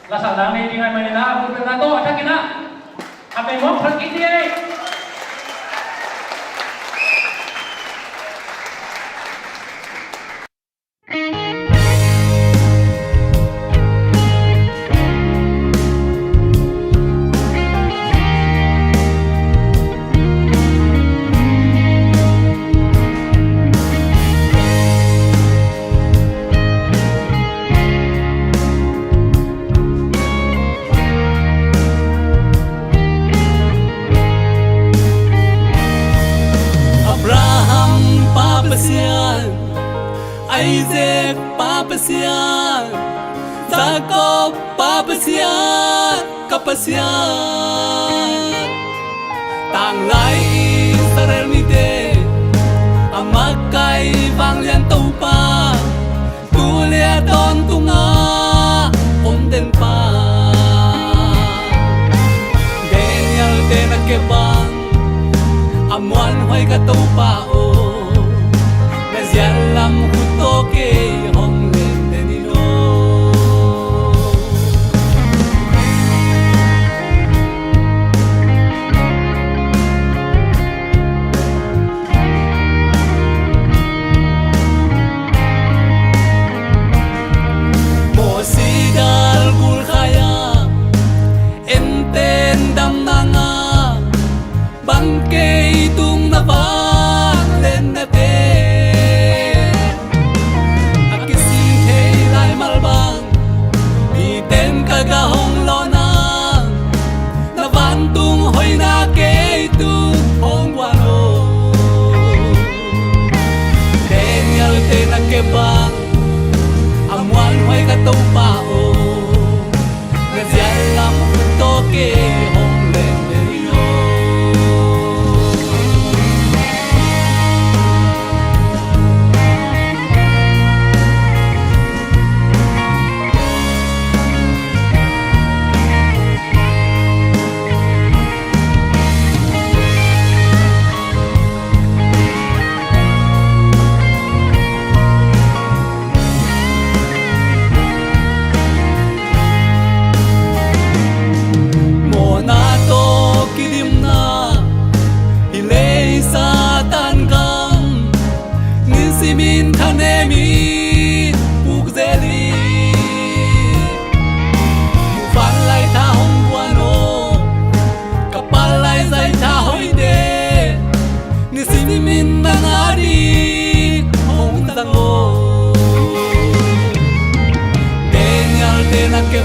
Lasalami dengan Manila, Purnato, Atakina. Apa yang mau pergi dia? Isaac papasian, Jacob papasian, kapasian. Tang lai Israel mide, amakai bang lian tau pa, tulia don tunga, onden pa. Daniel tenak ke bang, amuan hoy ka tau pa o. Yalam hutoke hong lendenino Mosidal gulkhaya enten dam nanga bangke itung nabang lennate gahong lona navantung hoy na ke tu hong wano Daniel te na ke bang amwan hoy ka tau pao nazialam to ke hong lenderino Min thanemi pukzeli fan lai tha hong wano kapal lai zai tha hoide ni simin nangari hong tango Daniel te na ke